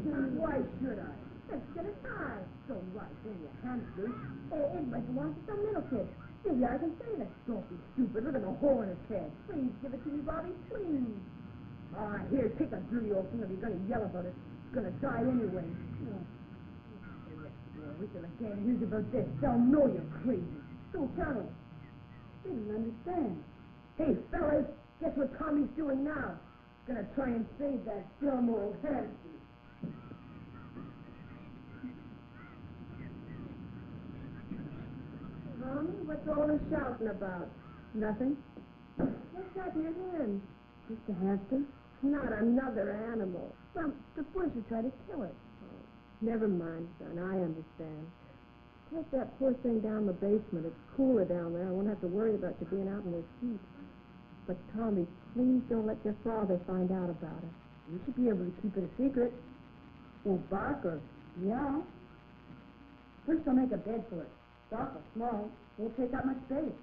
Why should I? Let's get a tie. So right, then you hamsters. It might belong to some little kid. Maybe I can save it. Don't be stupid. Look at the hole in his head. Please give it to me, Bobby. Please. Here, take that dirty old thing if you're going to yell about it. It's going to die anyway. Wait till the gang hears about this. They'll know you're crazy. So tell them. They don't understand. Hey, fellas, guess what Tommy's doing now? He's going to try and save that dumb old hamster. Tommy, what's all the shouting about? Nothing. What's that in your hand? Just a hamster. Not another animal. Well, the bush would try to kill it. Oh, never mind, son. I understand. Take that poor thing down the basement. It's cooler down there. I won't have to worry about you being out in the heat. But, Tommy, please don't let your father find out about it. You should be able to keep it a secret. Won't bark or meow. First, I'll make a bed for it. Soft or small. Won't take up much space.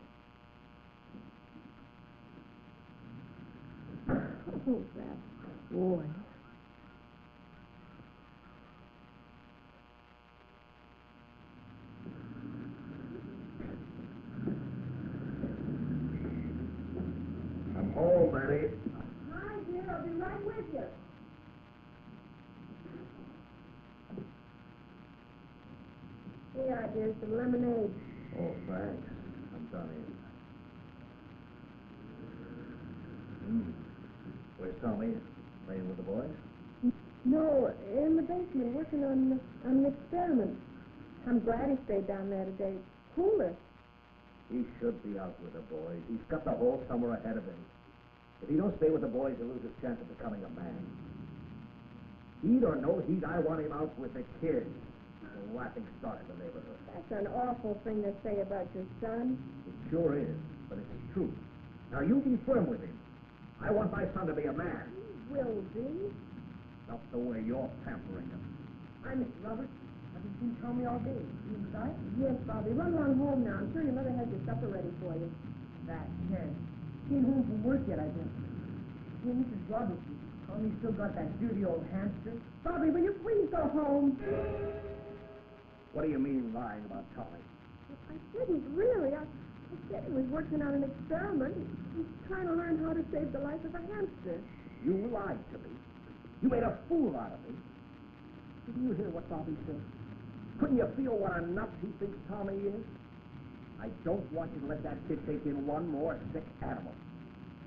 Oh, that boy. I'm home, Betty. Hi, dear. I'll be right with you. Here, dear, some lemonade. Oh, thanks. I'm done in. Where's Tommy? Playing with the boys? No, in the basement, working on an experiment. I'm glad he stayed down there today. It's cooler. He should be out with the boys. He's got the whole summer ahead of him. If he don't stay with the boys, he'll lose his chance of becoming a man. Heat or no heat, I want him out with the kids. The laughing stock of the neighborhood. That's an awful thing to say about your son. It sure is, but it's true. Now, you be firm with him. I want my son to be a man. He will be. Not the way you're pampering him. Hi, Mr. Roberts. Haven't seen Tommy all day. You inside? Yes, Bobby. Run along home now. I'm sure your mother has your supper ready for you. That chance. She ain't home from work yet, I guess. Hey, Mrs. Roberts, Tommy still got that dirty old hamster? Bobby, will you please go home? What do you mean lying about Tommy? I didn't really. I said he was working on an experiment. He's trying to learn how to save the life of a hamster. You lied to me. You made a fool out of me. Didn't you hear what Bobby said? Couldn't you feel what a nut he thinks Tommy is? I don't want you to let that kid take in one more sick animal.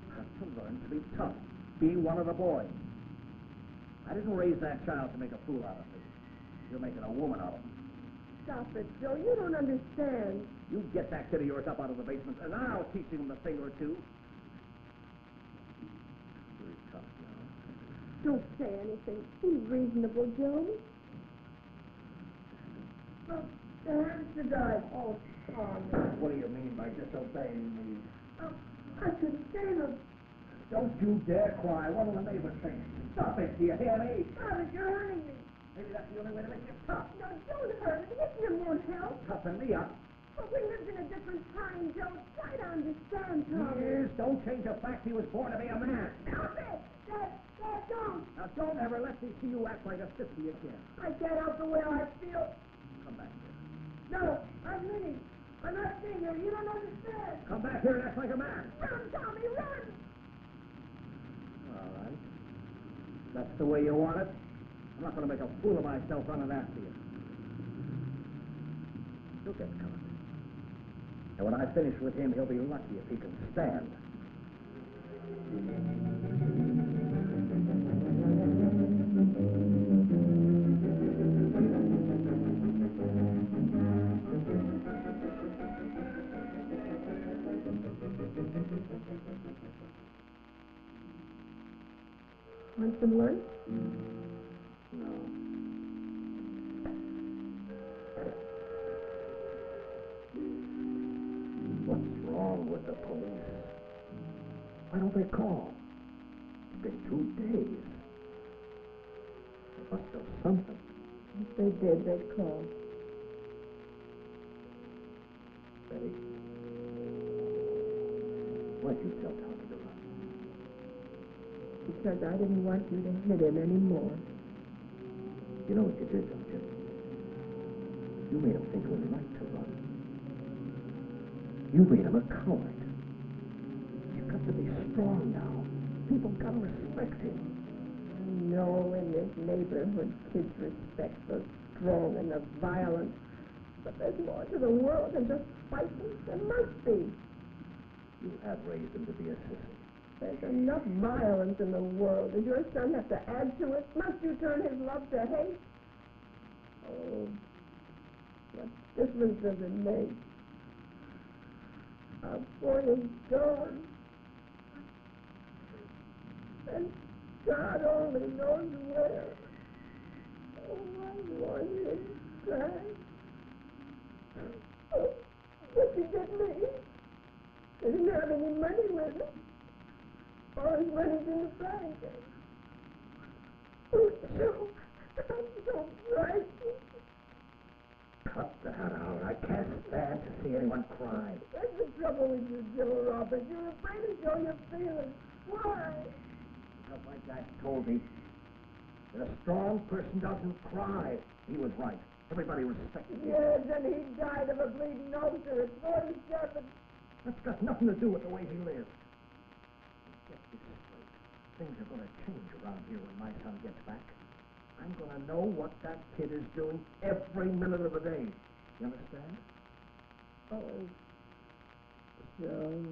You've got to learn to be tough. Be one of the boys. I didn't raise that child to make a fool out of me. You're making a woman out of him. Stop it, Joe. You don't understand. You get that kid of yours up out of the basement, and I'll teach him a thing or two. Very tough now. Don't say anything. Be reasonable, Joe. Oh, the hamster died. Oh, Tommy. What do you mean by disobeying me? Oh, I couldn't save him. Don't you dare cry. What will the neighbors think? Stop it, do you hear me? Bobby, you're hurting me. Maybe that's the only way to make you tough. No, don't hurt me. Hitting him won't help. Toughen me up. But we lived in a different time, Joe. Try to understand, Tommy. Years don't change the fact he was born to be a man. Stop it! Dad, don't! Now, don't ever let me see you act like a sissy again. I can't help the way I feel. Come back here. No, I'm leaving. I'm not staying here. You don't understand. Come back here and act like a man. Run, Tommy, run! All right. That's the way you want it. I'm not going to make a fool of myself running after you. He'll get caught. And when I finish with him, he'll be lucky if he can stand. Want some lunch? No. What's wrong with the police? Why don't they call? It's been 2 days. They must know something. If they did, they'd call. Betty, why'd you tell Tommy to run? Because I didn't want you to hit him anymore. You know what you did, don't you? You made him think it was right to run. You made him a coward. He's got to be strong now. People gotta respect him. I know in this neighborhood kids respect the strong and the violent. But there's more to the world than just fighting. There must be. You have raised him to be a sissy. There's enough violence in the world. Does your son have to add to it? Must you turn his love to hate? Oh, what difference does it make? Our boy is gone. And God only knows where. Oh, I want him back. Oh, what'd you get me? They didn't have any money with him. All his money's in the bank. Oh, Joe, I'm so frightened. Cut that out. I can't stand to see anyone cry. That's the trouble with you, Joe Roberts. You're afraid to show your feelings. Why? Because my dad told me that a strong person doesn't cry. He was right. Everybody respected him. Yes, and he died of a bleeding ulcer at 47. That's got nothing to do with the way he lived. Get this straight. Things are going to change around here when my son gets back. I'm going to know what that kid is doing every minute of the day. You understand? Oh, Joe.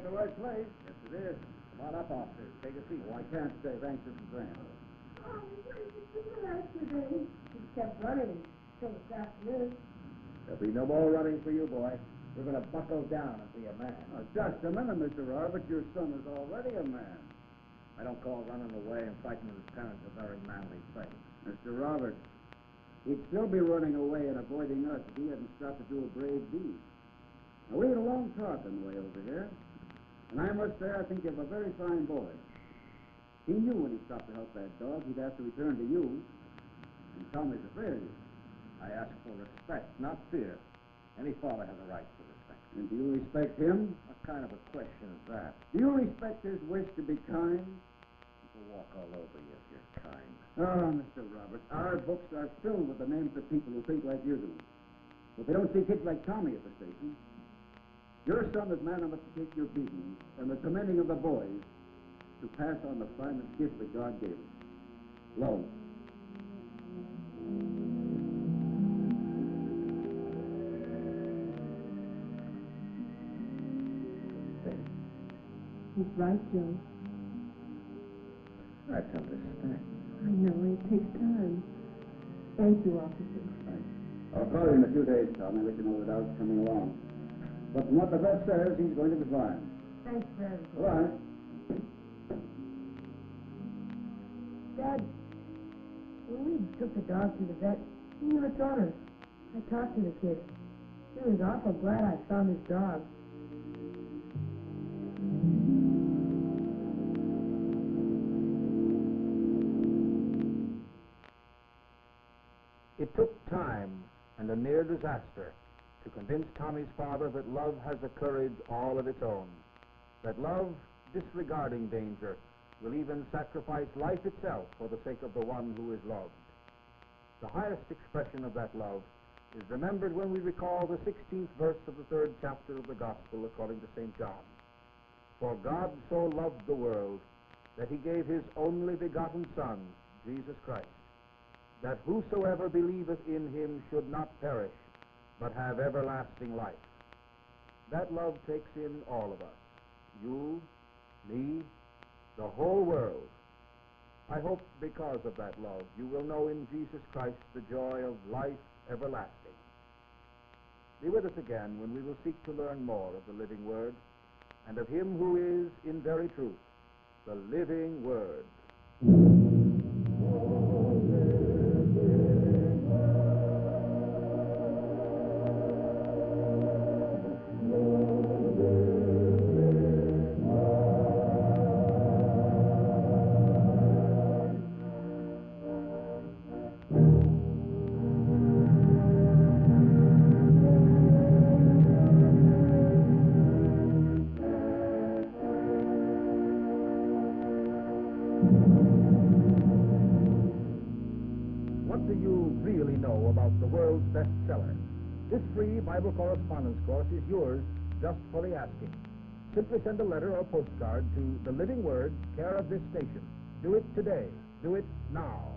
the right place. Yes, it is. Come on up, officers. Take a seat. Oh, I can't stay. Thanks, Mrs. Grant. Oh, what did you do yesterday? He kept running until this afternoon. There'll be no more running for you, boy. We're going to buckle down and be a man. Oh, just a minute, Mr. Roberts. Your son is already a man. I don't call running away and fighting with his parents a very manly thing. Mr. Roberts, he'd still be running away and avoiding us if he hadn't stopped to do a brave deed. Now, we had a long talk on the way over here, and I must say I think you're a very fine boy. He knew when he stopped to help that dog, he'd have to return to you, and Tommy's afraid of you. I ask for respect, not fear. Any father has a right to respect. And do you respect him? What kind of a question is that? Do you respect his wish to be kind? People walk all over you if you're kind. Oh, Mr. Roberts, our books are filled with the names of people who think like you do. But they don't see kids like Tommy at the station. Your son is man enough to take your beatings and the tormenting of the boys to pass on the finest gift that God gave us, love. He's right, Joe. That's understand. I know, it takes time. Thank you, officer. I'll call you in a few days, Tommy, let you know that Al's coming along. But from what the vet says, he's going to be fine. Thanks for everything. All right. Dad, when we took the dog to the vet, he never told us. I talked to the kid. He was awful glad I found his dog. It took time and a near disaster to convince Tommy's father that love has a courage all of its own, that love, disregarding danger, will even sacrifice life itself for the sake of the one who is loved. The highest expression of that love is remembered when we recall the 16th verse of the 3rd chapter of the Gospel according to St. John. For God so loved the world that he gave his only begotten Son, Jesus Christ, that whosoever believeth in him should not perish, but have everlasting life. That love takes in all of us, you, me, the whole world. I hope because of that love you will know in Jesus Christ the joy of life everlasting. Be with us again when we will seek to learn more of the living Word and of him who is, in very truth, the living Word. What do you really know about the world's bestseller? This free Bible correspondence course is yours just for the asking. Simply send a letter or postcard to The Living Word, care of this station. Do it today. Do it now.